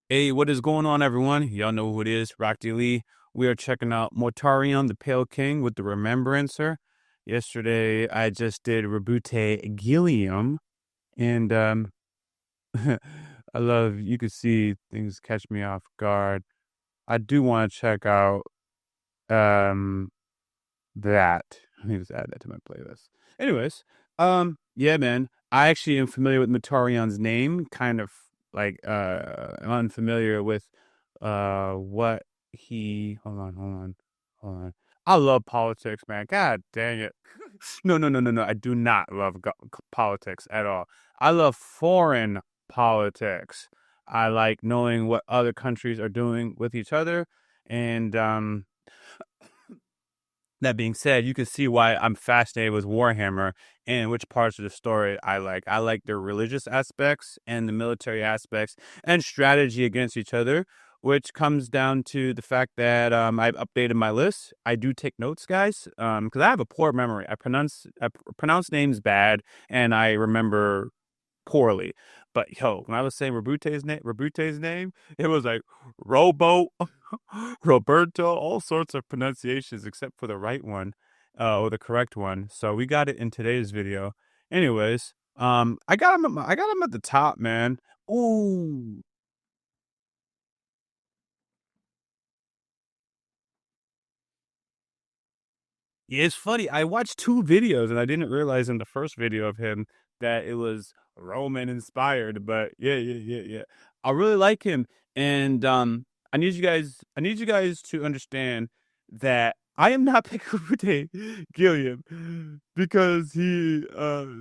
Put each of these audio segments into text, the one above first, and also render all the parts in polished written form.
Hey, what is going on, everyone? Y'all know who it is, Yaboyrocklee Lee. We are checking out Mortarion, the Pale King, with the Remembrancer. Yesterday, I just did Reboot Gilliam, and I love, you can see things catch me off guard. I do want to check out um that. Let me just add that to my playlist. Anyways, yeah, man, I actually am familiar with Mortarion's name, kind of like unfamiliar with what he hold on. I love politics, man. God dang it. No. I do not love politics at all. I love foreign politics. I like knowing what other countries are doing with each other, and that being said, you can see why I'm fascinated with Warhammer and which parts of the story I like. I like the religious aspects and the military aspects and strategy against each other, which comes down to the fact that I've updated my list. I do take notes, guys, because I have a poor memory. I pronounce names bad, and I remember poorly. But yo, when I was saying Rebute's name, it was like Robo, Roberto, all sorts of pronunciations except for the right one, or the correct one. So we got it in today's video. Anyways, I got him. I got him at the top, man. Ooh, yeah, it's funny. I watched two videos and I didn't realize in the first video of him that it was Roman inspired. But yeah. I really like him, and I need you guys to understand that I am not picking Rude Gilliam because he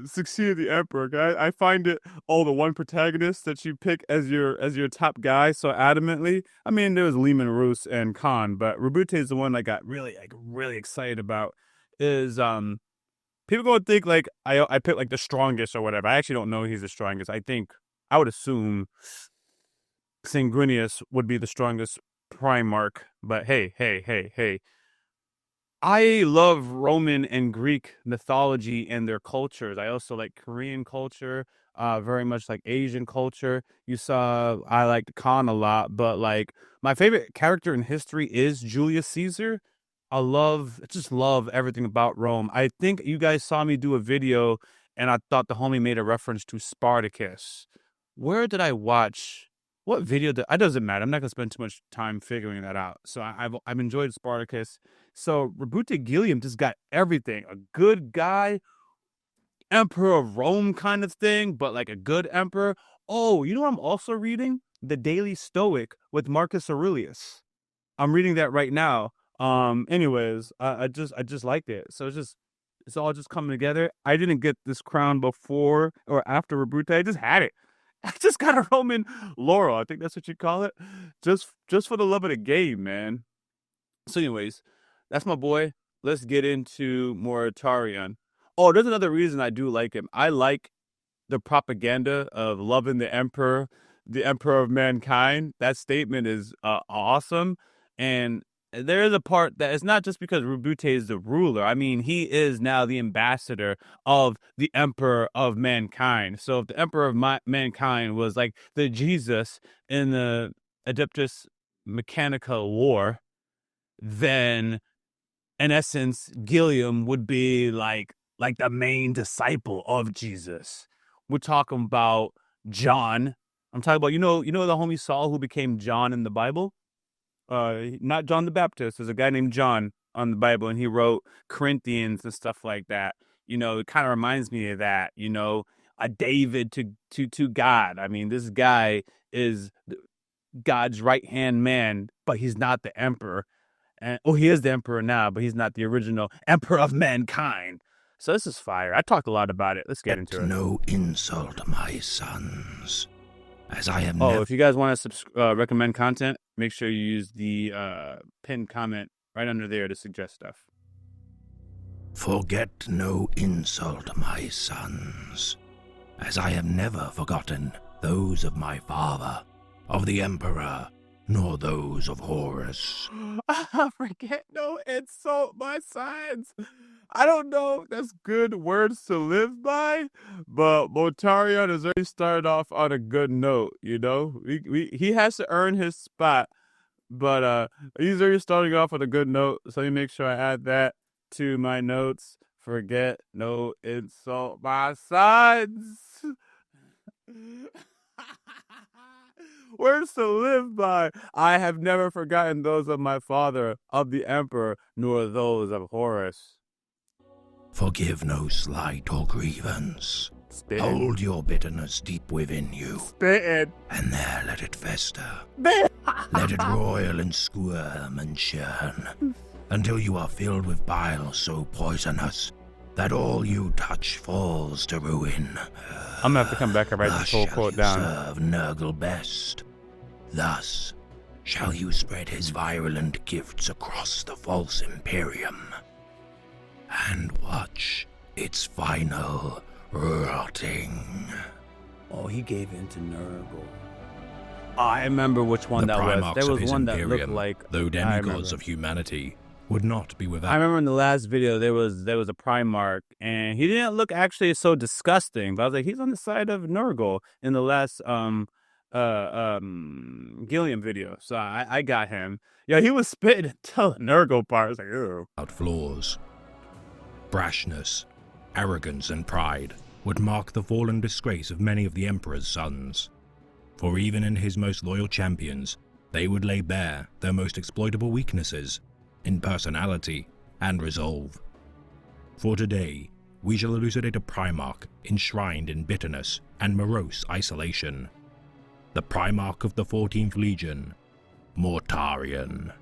succeeded the Emperor. I find it all the one protagonist that you pick as your top guy so adamantly. I mean, there was Lehman, Roos, and Khan, but Rabute is the one I got really excited about. Is people gonna think like I picked like the strongest or whatever. I actually don't know he's the strongest. I would assume Sanguinius would be the strongest Primarch, but hey. I love Roman and Greek mythology and their cultures. I also like Korean culture, very much like Asian culture. I like Khan a lot, but like my favorite character in history is Julius Caesar. Just love everything about Rome. I think you guys saw me do a video and I thought the homie made a reference to Spartacus. Where did I watch? What video did it doesn't matter. I'm not gonna spend too much time figuring that out. So I've enjoyed Spartacus. So Rebute Gilliam just got everything. A good guy, emperor of Rome kind of thing, but like a good emperor. Oh, you know what I'm also reading? The Daily Stoic with Marcus Aurelius. I'm reading that right now. Anyways, I just liked it. So it's all just coming together. I didn't get this crown before or after Rebute. I just had it. I just got a Roman laurel. I think that's what you call it. Just for the love of the game, man. So, anyways, that's my boy. Let's get into Mortarion. Oh, there's another reason I do like him. I like the propaganda of loving the emperor of mankind. That statement is awesome. And there is a part that it's not just because Rebute is the ruler. I mean, he is now the ambassador of the emperor of mankind. So if the emperor of mankind was like the Jesus in the Adeptus Mechanica War, then in essence, Gilliam would be like the main disciple of Jesus. We're talking about John. I'm talking about you know the homie Saul who became John in the Bible. Not John the Baptist. There's a guy named John on the Bible, and he wrote Corinthians and stuff like that. It kind of reminds me of that. A David to God. I mean, this guy is God's right hand man, but he's not the emperor. And he is the emperor now, but he's not the original emperor of mankind. So this is fire. I talk a lot about it. Let's get into it. No insult, my sons, as I am if you guys want to recommend content, make sure you use the pinned comment right under there to suggest stuff. Forget no insult, my sons, as I have never forgotten those of my father, of the Emperor, nor those of Horus. Forget no insult, my sons. I don't know if that's good words to live by, but Mortarion has already started off on a good note, you know? He has to earn his spot, but he's already starting off on a good note, so let me make sure I add that to my notes. Forget no insult my sons. Words to live by. I have never forgotten those of my father, of the Emperor, nor those of Horus. Forgive no slight or grievance. Spittin'. Hold your bitterness deep within you, Spittin'. and there let it fester. Let Let it roil and squirm and churn, until you are filled with bile so poisonous that all you touch falls to ruin. I'm gonna have to come back and write this whole quote down. Serve Nurgle best. Thus shall you spread his virulent gifts across the false Imperium, and watch its final rotting. Oh, he gave in to Nurgle. I remember which one that was. There was one that looked like, though demigods of humanity, would not be without. I remember in the last video there was a Primarch, and he didn't look actually so disgusting. But I was like, he's on the side of Nurgle in the last Gilliam video. So I got him. Yeah, he was spitting until the Nurgle part. I was like, ew. Out flaws. Brashness, arrogance, and pride would mark the fall and disgrace of many of the Emperor's sons. For even in his most loyal champions, they would lay bare their most exploitable weaknesses in personality and resolve. For today, we shall elucidate a Primarch enshrined in bitterness and morose isolation. The Primarch of the 14th Legion, Mortarion.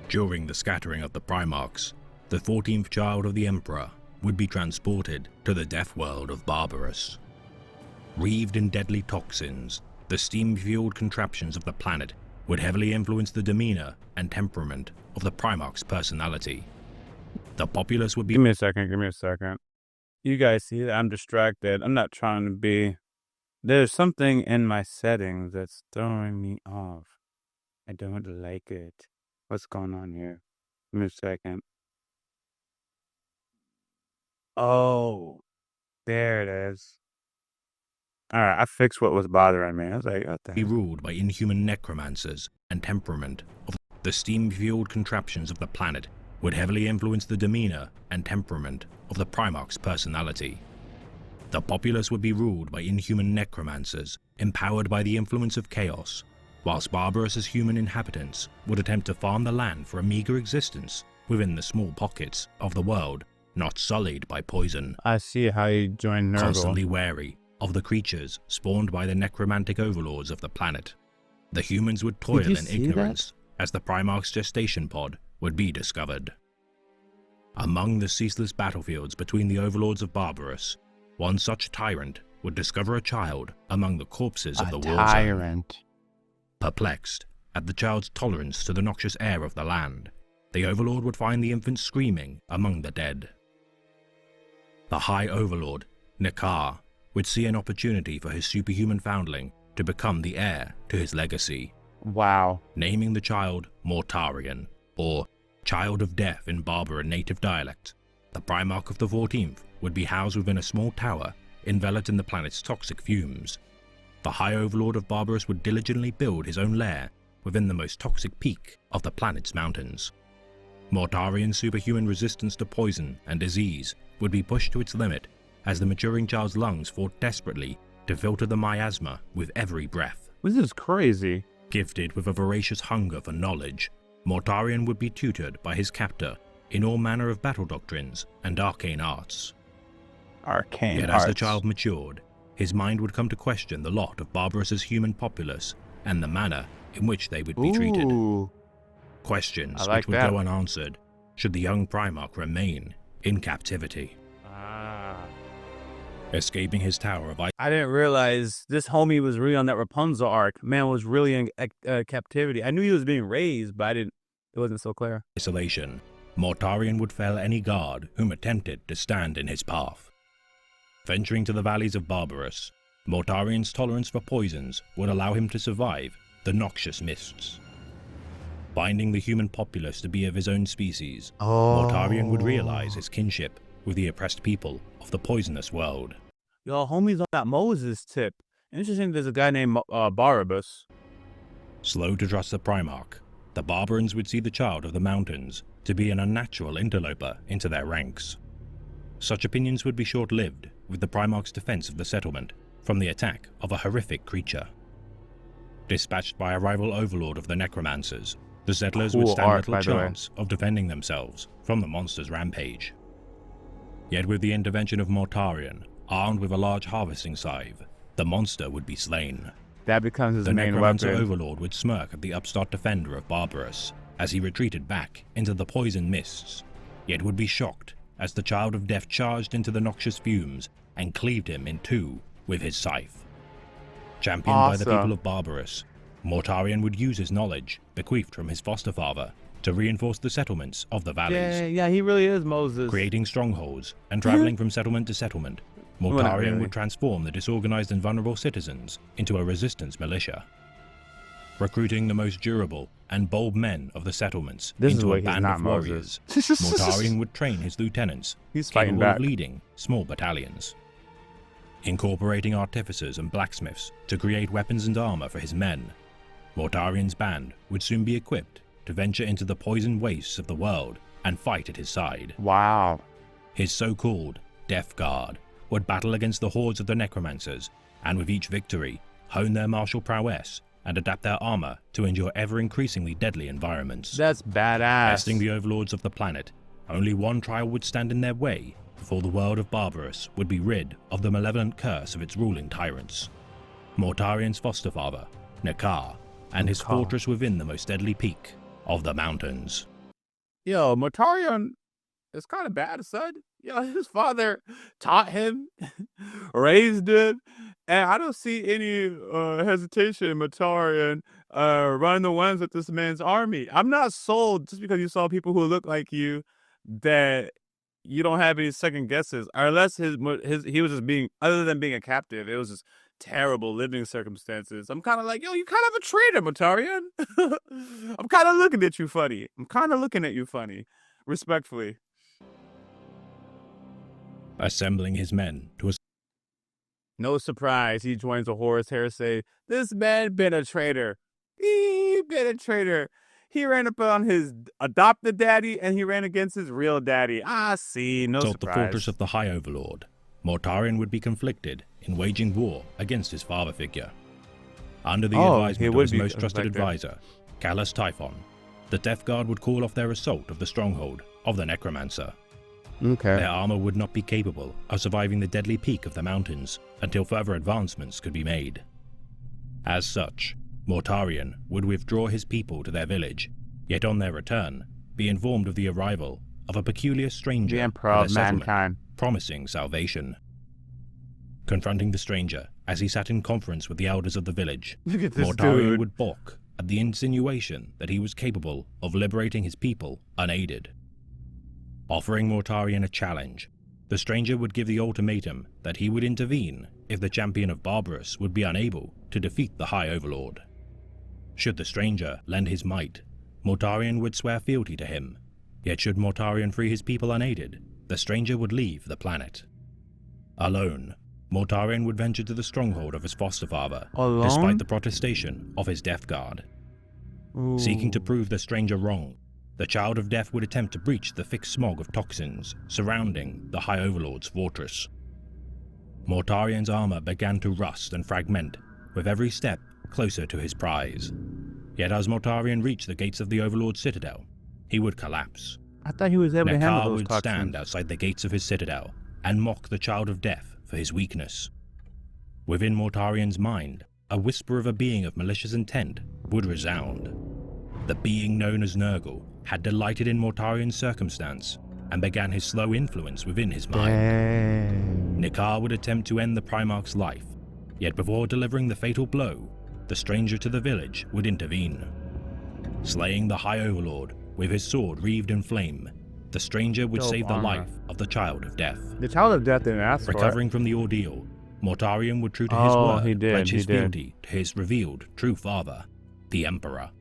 During the scattering of the Primarchs, the 14th child of the Emperor would be transported to the death world of Barbarus. Wreathed in deadly toxins, the steam-fueled contraptions of the planet would heavily influence the demeanor and temperament of the Primarch's personality. The populace would be— Give me a second. You guys see that I'm distracted. I'm not trying to be. There's something in my settings that's throwing me off. I don't like it. What's going on here? Give me a second. Oh, there it is. All right, I fixed what was bothering me. I was like, what the be hell? ruled by inhuman necromancers, and temperament of the steam-fueled contraptions of the planet would heavily influence the demeanor and temperament of the Primarch's personality. The populace would be ruled by inhuman necromancers, empowered by the influence of chaos, whilst Barbarus's human inhabitants would attempt to farm the land for a meager existence within the small pockets of the world not sullied by poison. I see how you joined Nurgle. Constantly wary of the creatures spawned by the necromantic overlords of the planet. The humans would toil in ignorance as the Primarch's gestation pod would be discovered. Among the ceaseless battlefields between the overlords of Barbarus, one such tyrant would discover a child among the corpses of the war zone. Perplexed at the child's tolerance to the noxious air of the land, the overlord would find the infant screaming among the dead. The High Overlord, Nikea, would see an opportunity for his superhuman foundling to become the heir to his legacy. Wow. Naming the child Mortarion, or Child of Death in Barbaran native dialect, the Primarch of the 14th would be housed within a small tower enveloped in the planet's toxic fumes. The High Overlord of Barbarus would diligently build his own lair within the most toxic peak of the planet's mountains. Mortarion's superhuman resistance to poison and disease would be pushed to its limit as the maturing child's lungs fought desperately to filter the miasma with every breath. This is crazy. Gifted with a voracious hunger for knowledge, Mortarion would be tutored by his captor in all manner of battle doctrines and arcane arts. Yet as the child matured, his mind would come to question the lot of Barbarus's human populace and the manner in which they would be treated. Questions which would go unanswered should the young Primarch remain in captivity. Escaping his tower of ice. I didn't realize this homie was really on that Rapunzel arc. Man was really in captivity. I knew he was being raised, but it wasn't so clear. Isolation, Mortarion would fell any guard whom attempted to stand in his path. Venturing to the valleys of Barbarus, Mortarion's tolerance for poisons would allow him to survive the noxious mists. Finding the human populace to be of his own species, Mortarion would realize his kinship with the oppressed people of the poisonous world. Yo, homies on that Moses tip. Interesting, there's a guy named Barbarus. Slow to trust the Primarch, the Barbarians would see the child of the mountains to be an unnatural interloper into their ranks. Such opinions would be short-lived with the Primarch's defense of the settlement from the attack of a horrific creature. Dispatched by a rival overlord of the Necromancers, the settlers would stand little chance of defending themselves from the monster's rampage. Yet with the intervention of Mortarion, armed with a large harvesting scythe, the monster would be slain. That becomes his main Necromancer weapon. overlord would smirk at the upstart defender of Barbarus as he retreated back into the poison mists, yet would be shocked as the Child of Death charged into the noxious fumes and cleaved him in two with his scythe. Championed by the people of Barbarus, Mortarion would use his knowledge, bequeathed from his foster father, to reinforce the settlements of the valleys. Yeah, he really is Moses. Creating strongholds and traveling from settlement to settlement, Mortarion would transform the disorganized and vulnerable citizens into a resistance militia. Recruiting the most durable and bold men of the settlements into a band of warriors, Mortarion would train his lieutenants, capable of leading small battalions. Incorporating artificers and blacksmiths to create weapons and armor for his men, Mortarion's band would soon be equipped to venture into the poisoned wastes of the world and fight at his side. Wow. His so-called Death Guard would battle against the hordes of the Necromancers, and with each victory, hone their martial prowess and adapt their armor to endure ever-increasingly deadly environments. That's badass. Besting the overlords of the planet, only one trial would stand in their way before the world of Barbarus would be rid of the malevolent curse of its ruling tyrants. Mortarion's foster father, Nikea, and his fortress within the most deadly peak of the mountains. Yo, Mortarion is kind of bad, son. Yo, his father taught him, raised him, and I don't see any hesitation in Mortarion running the ones with this man's army. I'm not sold just because you saw people who look like you that you don't have any second guesses, unless he was just being, other than being a captive, it was just terrible living circumstances. I'm kind of like, yo, you kind of a traitor, Mortarion. I'm kind of looking at you funny. Respectfully. Assembling his men to no surprise, he joins the Horus Heresy. This man been a traitor. He been a traitor. He ran up on his adopted daddy, and he ran against his real daddy. I see, no surprise. The fortress of the High Overlord, Mortarion would be conflicted in waging war against his father figure. Under the advisement of his most trusted advisor, Callus Typhon, the Death Guard would call off their assault of the stronghold of the Necromancer. Their armor would not be capable of surviving the deadly peak of the mountains until further advancements could be made. As such, Mortarion would withdraw his people to their village, yet on their return, be informed of the arrival of a peculiar stranger the Emperor of mankind, promising salvation. Confronting the stranger as he sat in conference with the elders of the village, Mortarion would balk at the insinuation that he was capable of liberating his people unaided. Offering Mortarion a challenge, the stranger would give the ultimatum that he would intervene if the champion of Barbarus would be unable to defeat the High Overlord. Should the stranger lend his might, Mortarion would swear fealty to him, yet should Mortarion free his people unaided, the stranger would leave the planet. Alone, Mortarion would venture to the stronghold of his foster father, despite the protestation of his Death Guard. Seeking to prove the stranger wrong, the Child of Death would attempt to breach the thick smog of toxins surrounding the High Overlord's fortress. Mortarion's armor began to rust and fragment, with every step closer to his prize. Yet as Mortarion reached the gates of the Overlord's citadel, he would collapse. I thought he was able to handle those would toxins. Stand outside the gates of his citadel and mock the Child of Death for his weakness. Within Mortarion's mind, a whisper of a being of malicious intent would resound. The being known as Nurgle had delighted in Mortarion's circumstance and began his slow influence within his mind. Nikea would attempt to end the Primarch's life, yet before delivering the fatal blow, the stranger to the village would intervene. Slaying the High Overlord with his sword wreathed in flame, the stranger would save the life of the Child of Death. The Child of Death didn't ask for it. Recovering from the ordeal, Mortarion would, true to his word, pledge his fealty to his revealed true father, the Emperor.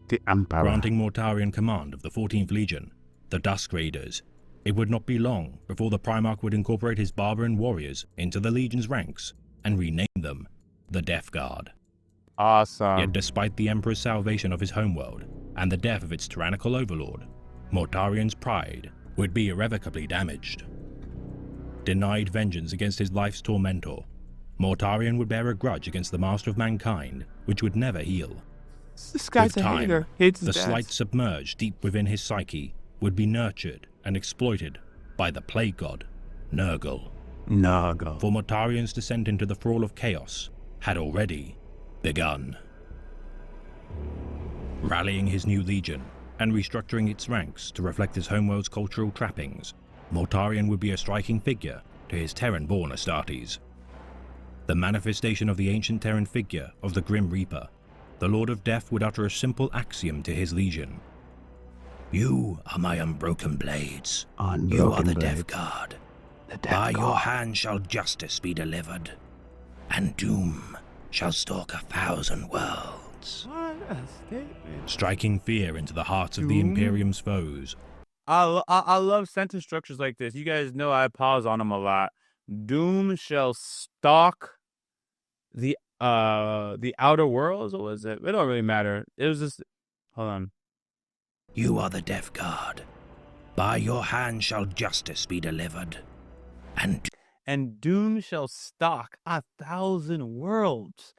The Emperor. Granting Mortarion command of the 14th Legion, the Dusk Raiders, it would not be long before the Primarch would incorporate his barbarian warriors into the Legion's ranks and rename them the Death Guard. Awesome. Yet despite the Emperor's salvation of his homeworld and the death of its tyrannical overlord, Mortarion's pride would be irrevocably damaged. Denied vengeance against his life's tormentor, Mortarion would bear a grudge against the master of mankind which would never heal. This guy's With a time, hater. Hates his the dads. slight submerged deep within his psyche would be nurtured and exploited by the plague god, Nurgle. Nurgle. For Mortarion's descent into the thrall of chaos had already begun. Rallying his new legion and restructuring its ranks to reflect his homeworld's cultural trappings, Mortarion would be a striking figure to his Terran-born Astartes. The manifestation of the ancient Terran figure of the Grim Reaper, the Lord of Death would utter a simple axiom to his legion. You are my unbroken blades. You are the Death Guard. By your hand shall justice be delivered, and doom shall stalk 1,000 worlds. What a statement. Striking fear into the hearts of the Imperium's foes. I love sentence structures like this. You guys know I pause on them a lot. Doom shall stalk the outer worlds. What was it? It don't really matter. It was just, hold on. You are the Death Guard. By your hand shall justice be delivered, and doom shall stalk 1,000 worlds.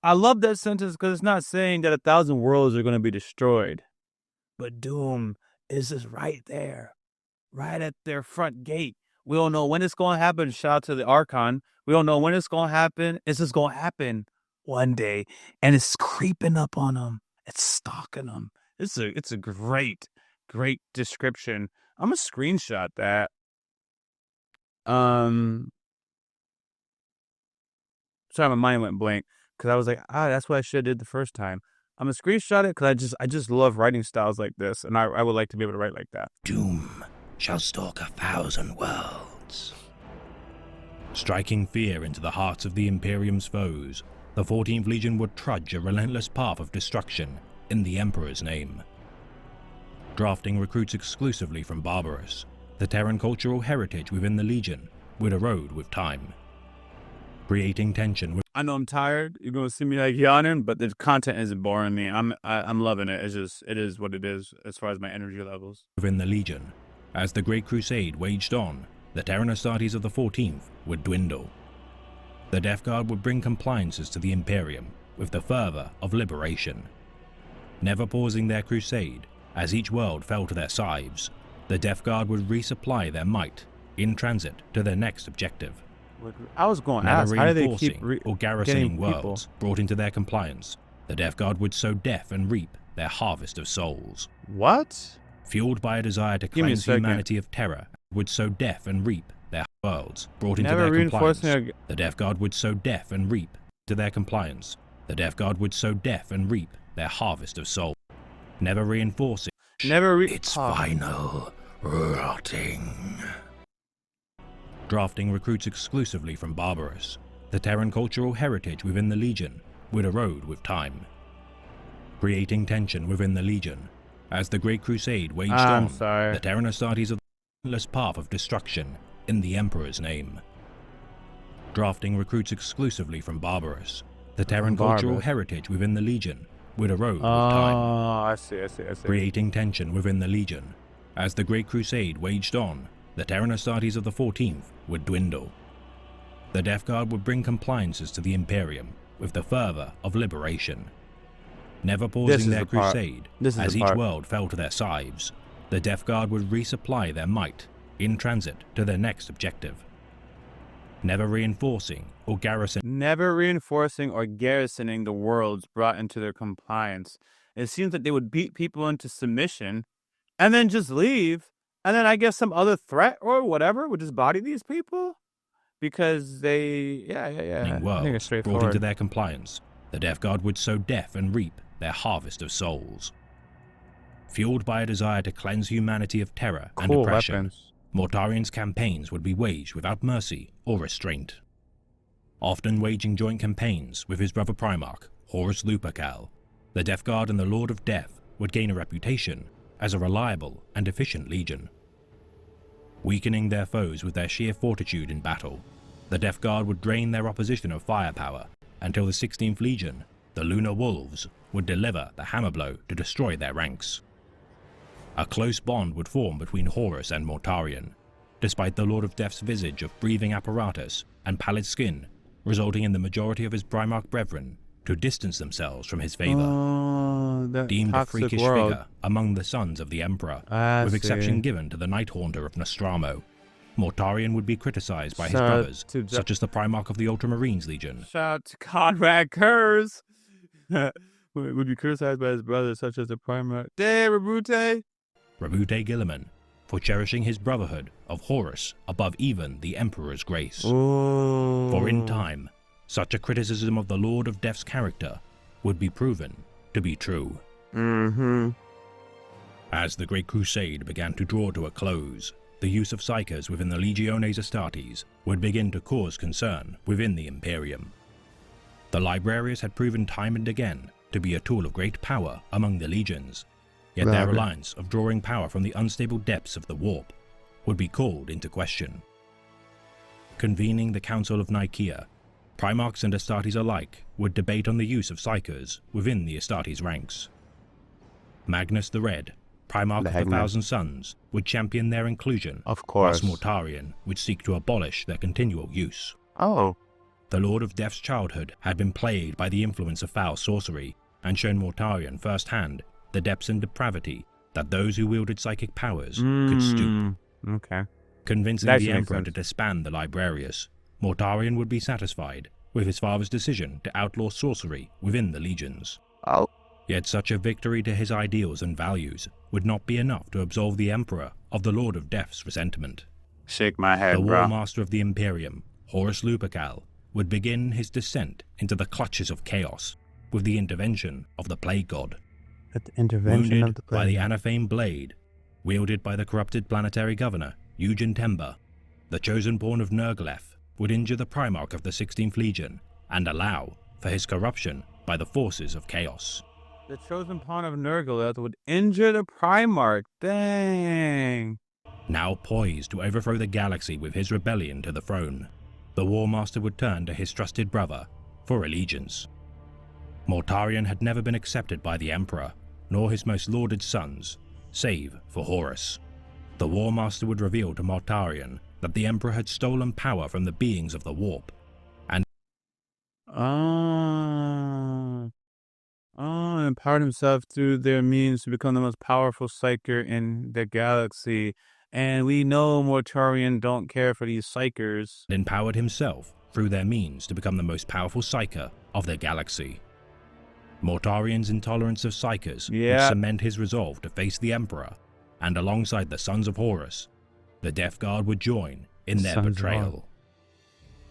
I love that sentence because it's not saying that 1,000 worlds are going to be destroyed, but doom is just right there, right at their front gate. We don't know when it's going to happen. Shout out to the Archon. We don't know when it's going to happen. It's just going to happen one day, and it's creeping up on them. It's stalking them. It's a great description. I'm gonna screenshot that. Sorry, my mind went blank because I was like, that's what I should have did the first time. I'm gonna screenshot it because I just love writing styles like this, and I would like to be able to write like that. Doom shall stalk 1,000 worlds. Striking fear into the hearts of the Imperium's foes, the 14th Legion would trudge a relentless path of destruction in the Emperor's name. Drafting recruits exclusively from Barbarus, the Terran cultural heritage within the Legion would erode with time, creating tension with... I know I'm tired. You're gonna see me like yawning, but the content isn't boring me. I'm loving it. It is what it is as far as my energy levels. Within the Legion, as the Great Crusade waged on, the Terran Astartes of the 14th would dwindle. The Death Guard would bring compliances to the Imperium with the fervor of liberation. Never pausing their crusade, as each world fell to their scythes, the Death Guard would resupply their might in transit to their next objective. I was going to Never ask, how do they keep reinforcing or garrisoning worlds people? Brought into their compliance, the Death Guard would sow death and reap their harvest of souls. What? Fueled by a desire to Give me a cleanse second. humanity of terror, would sow death and reap their worlds brought into Never their compliance. reinforcing The Death Guard would sow death and reap to their compliance. The Death Guard would sow death and reap their harvest of soul, never reinforcing its final rotting. Drafting recruits exclusively from Barbarus, the Terran cultural heritage within the Legion would erode with time, creating tension within the Legion. As the Great Crusade waged on, the Terran Astartes of the endless path of destruction in the Emperor's name. Drafting recruits exclusively from Barbarus, the Terran cultural heritage within the Legion would erode with time. Oh, I see. Creating tension within the Legion. As the Great Crusade waged on, the Terran Astartes of the 14th would dwindle. The Death Guard would bring compliances to the Imperium with the fervor of liberation. Never pausing their crusade, as each world fell to their scythes, the Death Guard would resupply their might in transit to their next objective. Never reinforcing or garrisoning the worlds brought into their compliance. It seems that they would beat people into submission and then just leave. And then I guess some other threat or whatever would just body these people because they, I think it's straightforward. Brought into their compliance, the Death Guard would sow death and reap their harvest of souls. Fueled by a desire to cleanse humanity of terror and oppression, Mortarion's campaigns would be waged without mercy or restraint. Often waging joint campaigns with his brother Primarch, Horus Lupercal, The Death Guard and the Lord of Death would gain a reputation as a reliable and efficient legion. Weakening their foes with their sheer fortitude in battle, the Death Guard would drain their opposition of firepower until the 16th Legion, the Lunar Wolves, would deliver the hammer blow to destroy their ranks. A close bond would form between Horus and Mortarion, despite the Lord of Death's visage of breathing apparatus and pallid skin, resulting in the majority of his Primarch brethren to distance themselves from his favor. Deemed a freakish figure among the sons of the Emperor, with exception given to the Night Haunter of Nostromo, Mortarion would be criticized by his brothers, such as the Primarch of the Ultramarines Legion. Shout out to Conrad Kurz. Would be criticized by his brothers, such as the Primarch. Rabute Guilliman, for cherishing his brotherhood of Horus above even the Emperor's grace. Ooh. For in time, such a criticism of the Lord of Death's character would be proven to be true. As the Great Crusade began to draw to a close, the use of Psykers within the Legiones Astartes would begin to cause concern within the Imperium. The Librarius had proven time and again to be a tool of great power among the legions, yet their reliance of drawing power from the unstable depths of the warp would be called into question. Convening the Council of Nikea, Primarchs and Astartes alike would debate on the use of Psykers within the Astartes ranks. Magnus the Red, Primarch of the Thousand Sons, would champion their inclusion, of course, whilst Mortarion would seek to abolish their continual use. The Lord of Death's childhood had been plagued by the influence of foul sorcery, and shown Mortarion firsthand the depths and depravity that those who wielded psychic powers could stoop. Convincing the Emperor to disband the Librarius, Mortarion would be satisfied with his father's decision to outlaw sorcery within the legions. Yet such a victory to his ideals and values would not be enough to absolve the Emperor of the Lord of Death's resentment. Shake my head, the War Master of the Imperium, Horus Lupercal, would begin his descent into the clutches of chaos with the intervention of the Plague God. Wounded by the anaphane blade, wielded by the corrupted planetary governor, Eugen Temba, the chosen pawn of Nurgle would injure the Primarch of the 16th Legion and allow for his corruption by the forces of chaos. The chosen pawn of Nurgle would injure the Primarch. Dang. Now poised to overthrow the galaxy with his rebellion to the throne, the War Master would turn to his trusted brother for allegiance. Mortarion had never been accepted by the Emperor, nor his most lauded sons, save for Horus. The War Master would reveal to Mortarion that the Emperor had stolen power from the beings of the Warp, and empowered himself through their means to become the most powerful psyker in the galaxy. And we know Mortarion don't care for these psykers. Empowered himself through their means to become the most powerful psyker of the galaxy. Mortarion's intolerance of psykers would cement his resolve to face the Emperor, and alongside the Sons of Horus, the Death Guard would join in their betrayal.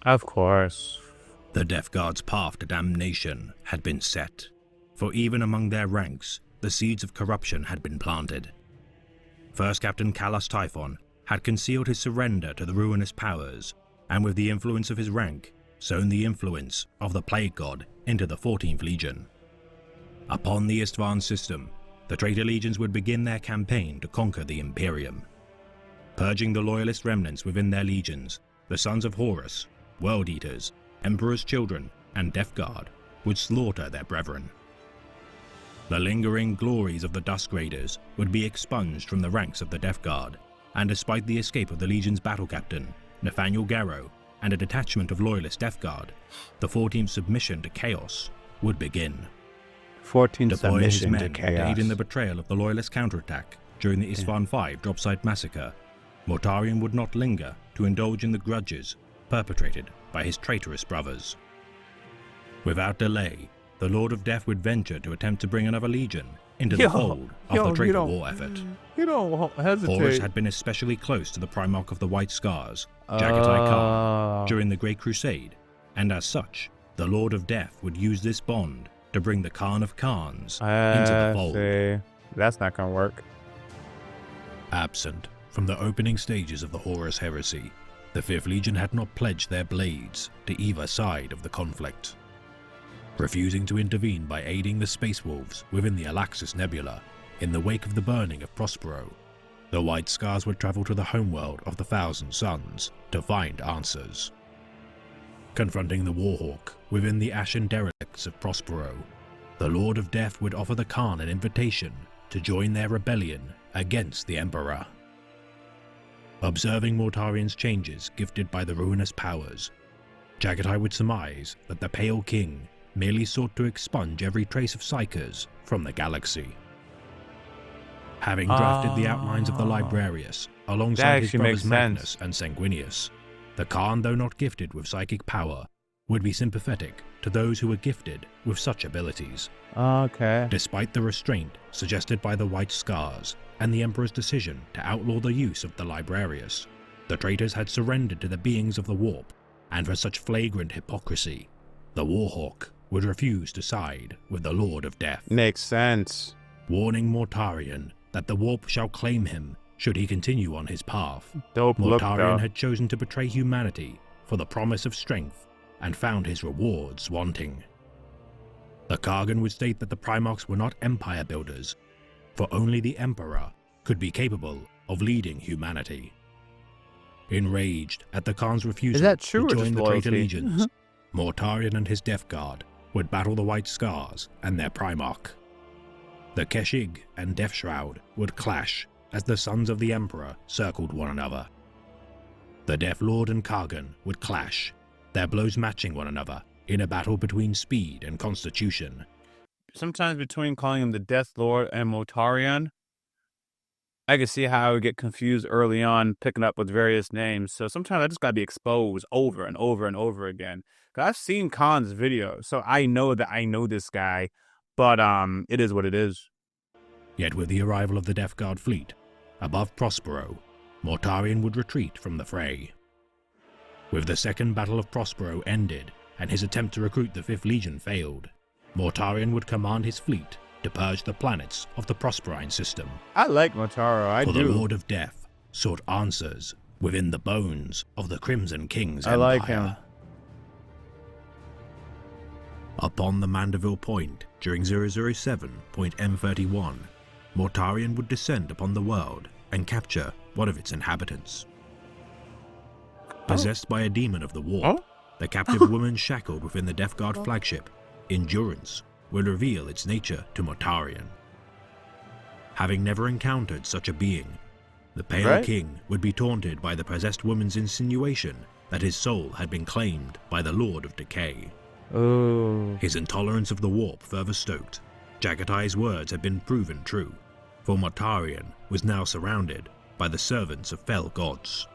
Of course. The Death Guard's path to damnation had been set, for even among their ranks, the seeds of corruption had been planted. First Captain Kalas Typhon had concealed his surrender to the ruinous powers, and with the influence of his rank, sown the influence of the Plague God into the 14th Legion. Upon the Istvaan system, the traitor legions would begin their campaign to conquer the Imperium. Purging the loyalist remnants within their legions, the Sons of Horus, World Eaters, Emperor's Children, and Death Guard would slaughter their brethren. The lingering glories of the Dusk Raiders would be expunged from the ranks of the Death Guard, and despite the escape of the Legion's battle captain, Nathaniel Garrow, and a detachment of loyalist Death Guard, the 14th submission to chaos would begin. 14th Deploying his submission men to chaos. to aid in the betrayal of the loyalist counterattack during the Istvaan V dropsite massacre, Mortarion would not linger to indulge in the grudges perpetrated by his traitorous brothers. Without delay, the Lord of Death would venture to attempt to bring another legion into the fold of the traitor war effort. You don't hesitate. Horus had been especially close to the Primarch of the White Scars, Jaghatai Khan, during the Great Crusade, and as such, the Lord of Death would use this bond to bring the Khan of Khans into the fold. That's not gonna work. Absent from the opening stages of the Horus Heresy, the 5th Legion had not pledged their blades to either side of the conflict. refusing to intervene by aiding the Space Wolves within the Alaxis Nebula in the wake of the burning of Prospero. The White Scars would travel to the homeworld of the Thousand Suns to find answers. Confronting the Warhawk within the ashen derelicts of Prospero, the Lord of Death would offer the Khan an invitation to join their rebellion against the Emperor. Observing Mortarion's changes gifted by the ruinous powers, Jaghatai would surmise that the Pale King merely sought to expunge every trace of Psykers from the galaxy. Having drafted the outlines of the Librarius alongside his brothers Magnus and Sanguinius, the Khan, though not gifted with psychic power, would be sympathetic to those who were gifted with such abilities. Okay. Despite the restraint suggested by the White Scars and the Emperor's decision to outlaw the use of the Librarius, the traitors had surrendered to the beings of the Warp, and for such flagrant hypocrisy, the Warhawk would refuse to side with the Lord of Death. Makes sense. Warning Mortarion that the Warp shall claim him should he continue on his path. Dope look, Mortarion though. had chosen to betray humanity for the promise of strength and found his rewards wanting. The Kargan would state that the Primarchs were not empire builders, for only the Emperor could be capable of leading humanity. Enraged at the Khan's refusal to join the traitor legions, Mortarion and his Death Guard would battle the White Scars and their Primarch. The Keshig and Death Shroud would clash as the sons of the Emperor circled one another. The Death Lord and Kargan would clash, their blows matching one another in a battle between speed and constitution. Sometimes between calling him the Death Lord and Mortarion, I can see how I would get confused early on picking up with various names. So sometimes I just gotta be exposed over and over and over again. Cause I've seen Khan's videos, so I know that I know this guy, but it is what it is. Yet with the arrival of the Death Guard fleet above Prospero, Mortarion would retreat from the fray. With the Second Battle of Prospero ended and his attempt to recruit the 5th Legion failed, Mortarion would command his fleet to purge the planets of the Prosperine system. I like Mortaro, For the Lord of Death sought answers within the bones of the Crimson King's I empire. like him. Upon the Mandeville Point during 007.M31, Mortarion would descend upon the world and capture one of its inhabitants. Possessed by a demon of the warp, the captive woman shackled within the Death Guard flagship, Endurance, would reveal its nature to Mortarion. Having never encountered such a being, the Pale King would be taunted by the possessed woman's insinuation that his soul had been claimed by the Lord of Decay. Oh. His intolerance of the warp further stoked, Jaghatai's words had been proven true, for Mortarion was now surrounded by the servants of fell gods.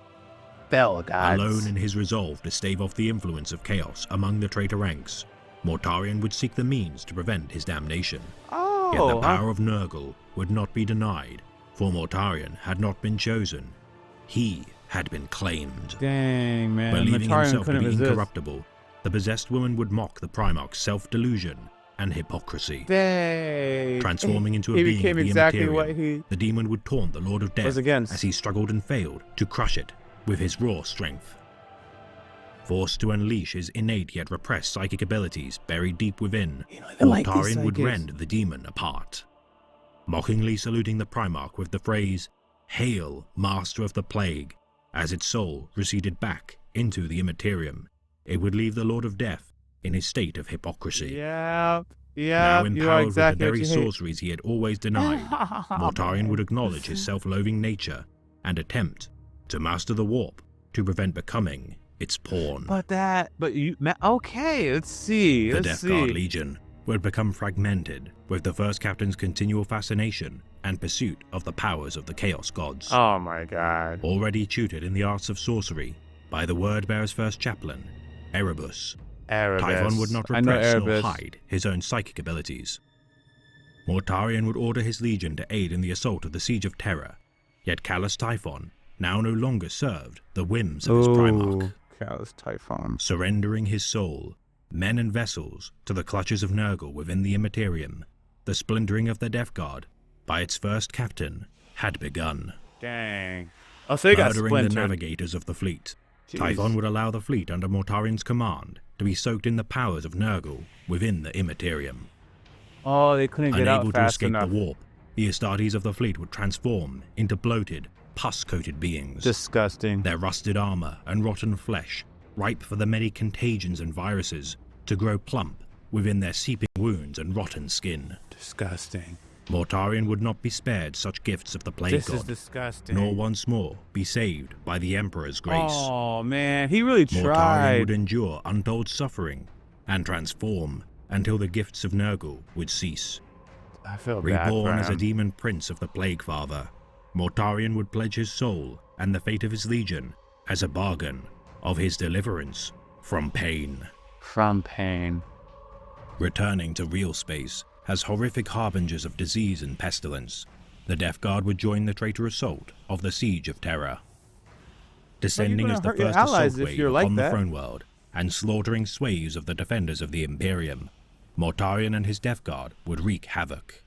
Fell gods. Alone in his resolve to stave off the influence of chaos among the traitor ranks, Mortarion would seek the means to prevent his damnation. Yet the power of Nurgle would not be denied, for Mortarion had not been chosen. He had been claimed. Dang, man. Believing Mortarion himself to couldn't be resist. incorruptible, the possessed woman would mock the Primarch's self-delusion and hypocrisy. Dang. Transforming into a He being became of the exactly Imperium, what he the demon would taunt the Lord of Death was against. as he struggled and failed to crush it with his raw strength. Forced to unleash his innate yet repressed psychic abilities buried deep within, Mortarion would rend the demon apart. Mockingly saluting the Primarch with the phrase, "Hail, Master of the Plague," as its soul receded back into the Immaterium, it would leave the Lord of Death in his state of hypocrisy. Yeah, Now you empowered are exactly with the what very you hate. sorceries he had always denied, Mortarion would acknowledge his self-loathing nature and attempt to master the warp to prevent becoming its pawn. Okay, let's see. The Death Guard Legion would become fragmented with the first captain's continual fascination and pursuit of the powers of the Chaos Gods. Oh my god. Already tutored in the arts of sorcery by the Wordbearer's first chaplain, Erebus, Typhon would not repress nor hide his own psychic abilities. Mortarion would order his legion to aid in the assault of the Siege of Terror, yet Callous Typhon now no longer served the whims of his Primarch. Callous Typhon. Surrendering his soul, men and vessels, to the clutches of Nurgle within the Immaterium, the splintering of the Death Guard by its first captain had begun. Dang. Oh, so they got Murdering splintered. the navigators of the fleet, Jeez. Typhon would allow the fleet under Mortarion's command to be soaked in the powers of Nurgle within the Immaterium. Oh, they couldn't get out Unable to fast escape enough. the warp, the Astartes of the fleet would transform into bloated, pus-coated beings. Disgusting. Their rusted armor and rotten flesh, ripe for the many contagions and viruses, to grow plump within their seeping wounds and rotten skin. Disgusting. Mortarion would not be spared such gifts of the Plague This God, is disgusting. nor once more be saved by the Emperor's grace. Oh, man. He really Mortarion tried. would endure untold suffering and transform until the gifts of Nurgle would cease. I feel bad for Reborn as a him. Daemon Prince of the Plague Father, Mortarion would pledge his soul and the fate of his legion as a bargain of his deliverance from pain. From pain. Returning to real space as horrific harbingers of disease and pestilence, the Death Guard would join the traitor assault of the Siege of Terror. Descending as the hurt your first allies assault if wave you're like upon the that. throne world and slaughtering swathes of the defenders of the Imperium, Mortarion and his Death Guard would wreak havoc.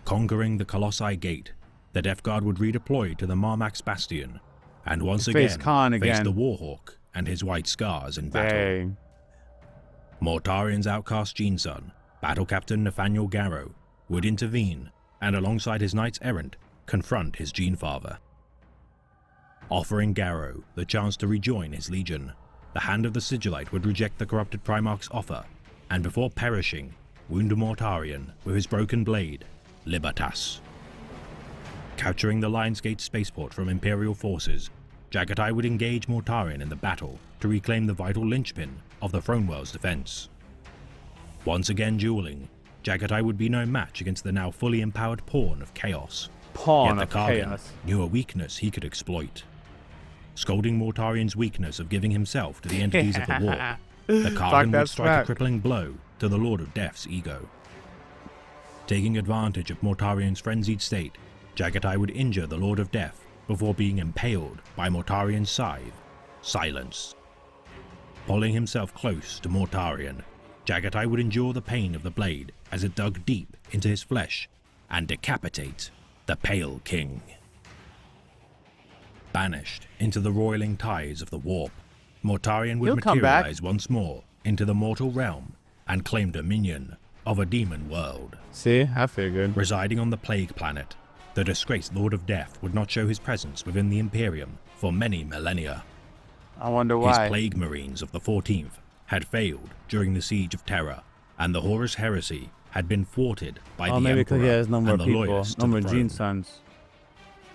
Conquering the Colossi Gate, the Death Guard would redeploy to the Marmax Bastion and once Face again Khan face again. the Warhawk and his White Scars in battle. Dang. Mortarion's outcast Geneson, Battle Captain Nathaniel Garrow, would intervene and alongside his knights errant confront his Genefather. Offering Garrow the chance to rejoin his legion, the Hand of the Sigillite would reject the corrupted Primarch's offer and before perishing, wound Mortarion with his broken blade, Libertas. Capturing the Lionsgate spaceport from Imperial forces, Jaghatai would engage Mortarion in the battle to reclaim the vital linchpin of the Throne World's defense. Once again dueling, Jaghatai would be no match against the now fully empowered Pawn of Chaos. Pawn Yet of the Kargan Chaos. knew a weakness he could exploit. Scolding Mortarion's weakness of giving himself to the entities of the warp, the Kargan would strike a crippling blow to the Lord of Death's ego. Taking advantage of Mortarion's frenzied state, Jaghatai would injure the Lord of Death before being impaled by Mortarion's scythe, Silence. Pulling himself close to Mortarion, Jaghatai would endure the pain of the blade as it dug deep into his flesh and decapitate the Pale King. Banished into the roiling tides of the warp, Mortarion would materialize once more into the mortal realm and claim dominion of a demon world. See, I figured. Residing on the Plague Planet, the disgraced Lord of Death would not show his presence within the Imperium for many millennia. I wonder why. His Plague Marines of the 14th had failed during the Siege of Terror, and the Horus Heresy had been thwarted by the maybe Emperor because he has no more and the people, loyalists no to more the Gene throne. Sons.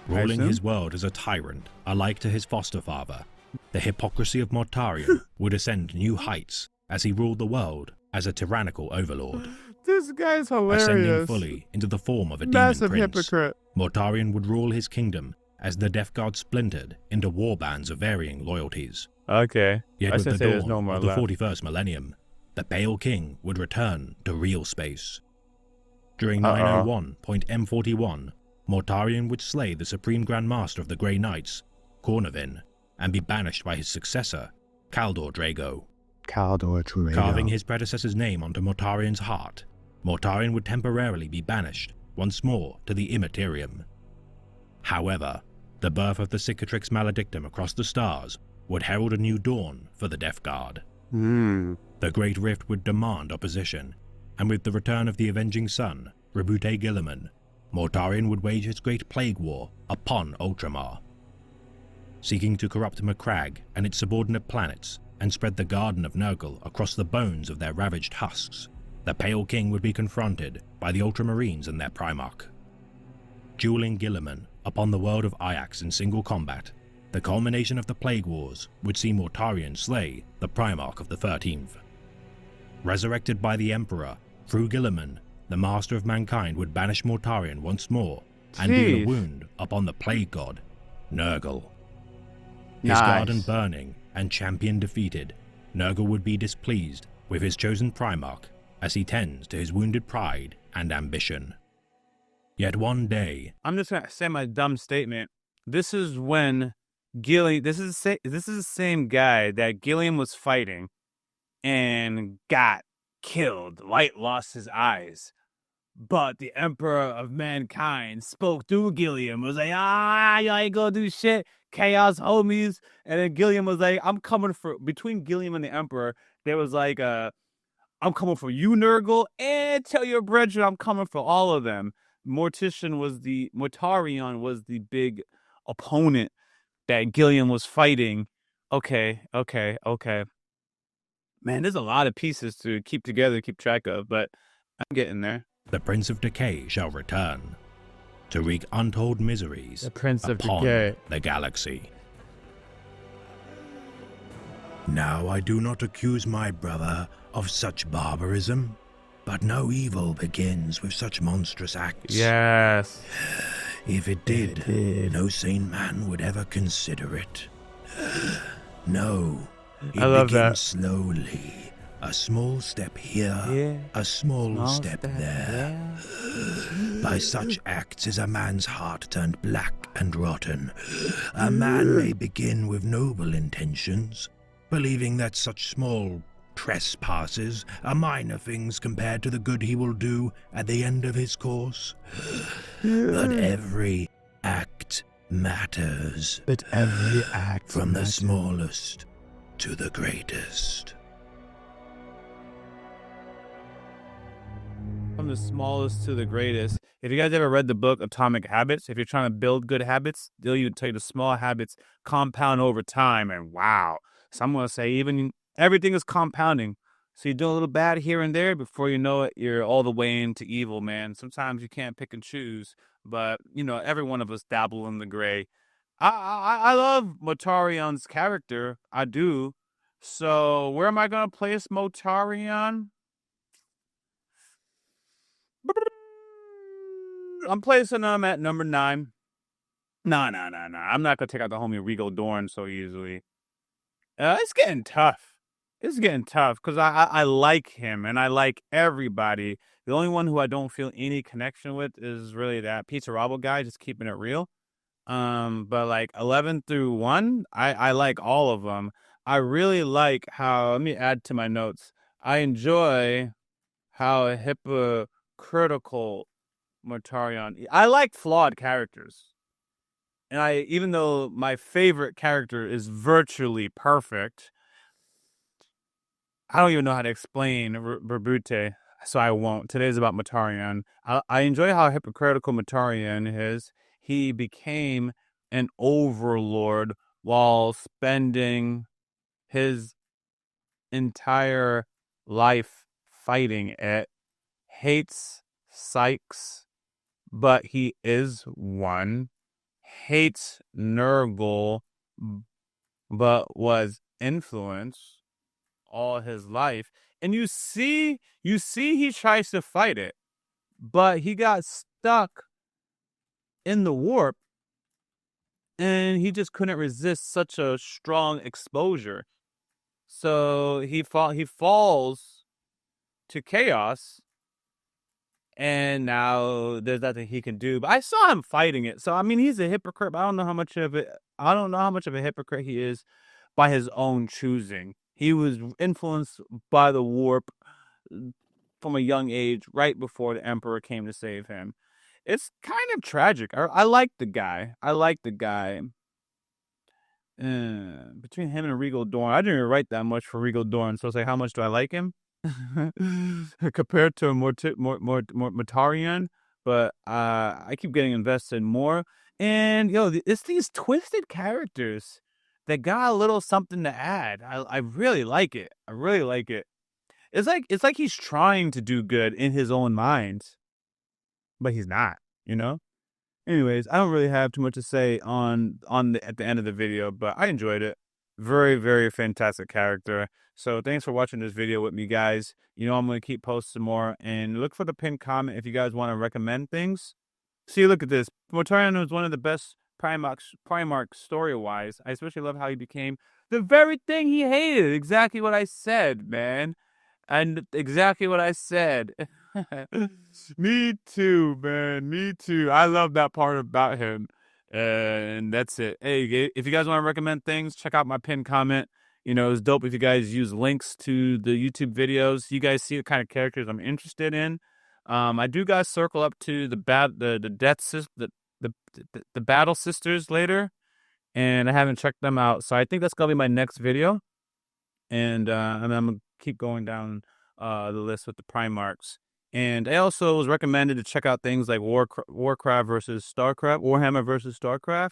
Ruling his world as a tyrant, alike to his foster father, the hypocrisy of Mortarion would ascend new heights as he ruled the world as a tyrannical overlord. This guy's hilarious. Ascending fully into the form of a Massive demon prince, hypocrite. Mortarion would rule his kingdom as the Death Guard splintered into warbands of varying loyalties. Okay. Yet I with the should say there's dawn no more of the left. 41st millennium, the Pale King would return to real space. During 901.M41, Mortarion would slay the Supreme Grand Master of the Grey Knights, Cornavin, and be banished by his successor, Kaldor Drago. Carving his predecessor's name onto Mortarion's heart, Mortarion would temporarily be banished once more to the Immaterium. However, the birth of the Cicatrix Maledictum across the stars would herald a new dawn for the Death Guard. The Great Rift would demand opposition, and with the return of the Avenging Sun, Rebute Gilliman, Mortarion would wage his great plague war upon Ultramar. Seeking to corrupt Macragge and its subordinate planets and spread the Garden of Nurgle across the bones of their ravaged husks, the Pale King would be confronted by the Ultramarines and their Primarch. Dueling Gilliman upon the world of Ajax in single combat, the culmination of the Plague Wars would see Mortarion slay the Primarch of the 13th. Resurrected by the Emperor, through Gilliman, the Master of Mankind would banish Mortarion once more and deal a wound upon the Plague God, Nurgle. His garden burning and champion defeated, Nurgle would be displeased with his chosen Primarch as he tends to his wounded pride and ambition. Yet one day... I'm just going to say my dumb statement. This is when Gilliam... This is the same guy that Gilliam was fighting and got killed. Light lost his eyes. But the Emperor of Mankind spoke through Gilliam. Was like, you ain't gonna do shit. chaos homies. And then Gilliam was like, I'm coming for, between Gilliam and the Emperor, there was like, I'm coming for you, Nurgle, and tell your brethren I'm coming for all of them. Mortarion was the big opponent that Gilliam was fighting. Okay. Man, there's a lot of pieces to keep together, keep track of, but I'm getting there. The Prince of Decay shall return to wreak untold miseries The Prince of upon Decay. the galaxy. Now I do not accuse my brother of such barbarism, but no evil begins with such monstrous acts. Yes. If it did, no sane man would ever consider it. No, it begins slowly. A small step here, a small step there. By such acts is a man's heart turned black and rotten. A man may begin with noble intentions, believing that such small trespasses are minor things compared to the good he will do at the end of his course. But every act matters. From the smallest to the greatest. From the smallest to the greatest. If you guys ever read the book Atomic Habits, if you're trying to build good habits, they'll even tell you the small habits compound over time. And wow, some will say even everything is compounding. So you do a little bad here and there, before you know it, you're all the way into evil, man. Sometimes you can't pick and choose, but you know, every one of us dabble in the gray. I love Mortarion's character. I do. So where am I gonna place Mortarion? I'm placing him at number 9. No. I'm not gonna take out the homie Regal Dorn so easily. It's getting tough. It's getting tough because I like him and I like everybody. The only one who I don't feel any connection with is really that Pizza Robble guy, just keeping it real. But like 11 through 1, I like all of them. I really like how, let me add to my notes. I enjoy how hypocritical Mortarion. I like flawed characters. And even though my favorite character is virtually perfect, I don't even know how to explain Berbute, so I won't. Today's about Mortarion. I enjoy how hypocritical Mortarion is. He became an overlord while spending his entire life fighting it. Hates Sykes, but he is one. Hates Nurgle, but was influenced all his life. And you see he tries to fight it, but he got stuck in the warp and he just couldn't resist such a strong exposure. So he falls to chaos, and now there's nothing he can do. But I saw him fighting it. So I mean, he's a hypocrite, but I don't know how much of a hypocrite he is by his own choosing. He was influenced by the warp from a young age, right before the Emperor came to save him. It's kind of tragic. I like the guy. Between him and Regal Dorn, I didn't even write that much for Regal Dorn. So it's like, how much do I like him compared to Mortarion? But I keep getting invested more. And it's these twisted characters that got a little something to add. I really like it. It's like he's trying to do good in his own mind, but he's not. Anyways, I don't really have too much to say at the end of the video, but I enjoyed it. Very, very fantastic character. So thanks for watching this video with me, guys. I'm going to keep posting more, and look for the pinned comment if you guys want to recommend things. See, look at this. Mortarion was one of the best Primarch story-wise. I especially love how he became the very thing he hated. Exactly what I said, man. And exactly what I said. Me too, man. Me too. I love that part about him. And that's it. Hey, if you guys want to recommend things, check out my pinned comment. It's dope if you guys use links to the YouTube videos. You guys see the kind of characters I'm interested in. I do guys circle up to the battle sisters later. and I haven't checked them out. So I think that's gonna be my next video, and I'm gonna keep going down the list with the Primarchs. And I also was recommended to check out things like Warcraft versus StarCraft, Warhammer versus StarCraft,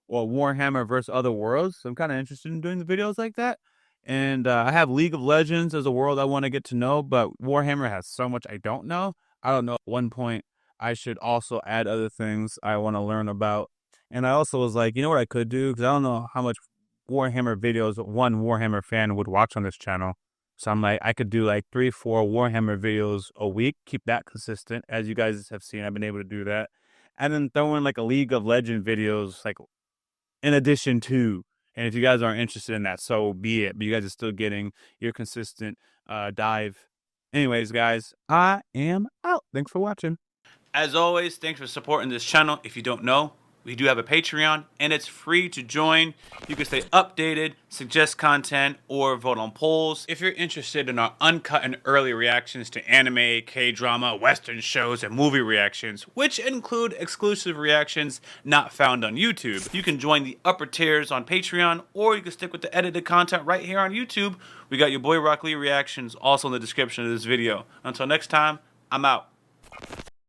or Warhammer versus other worlds. So I'm kind of interested in doing the videos like that. And I have League of Legends as a world I want to get to know, but Warhammer has so much I don't know. I don't know. At one point, I should also add other things I want to learn about. And I also was like, you know what I could do? Because I don't know how much Warhammer videos one Warhammer fan would watch on this channel. So I'm like, I could do like 3-4 Warhammer videos a week, keep that consistent. As you guys have seen, I've been able to do that. And then throw in like a League of Legend videos, like in addition to. And if you guys aren't interested in that, so be it. But you guys are still getting your consistent dive. Anyways, guys, I am out. Thanks for watching. As always, thanks for supporting this channel. If you don't know, we do have a Patreon, and it's free to join. You can stay updated, suggest content, or vote on polls. If you're interested in our uncut and early reactions to anime, K-drama, Western shows, and movie reactions, which include exclusive reactions not found on YouTube, you can join the upper tiers on Patreon, or you can stick with the edited content right here on YouTube. We got Yaboyrocklee Reactions also in the description of this video. Until next time, I'm out.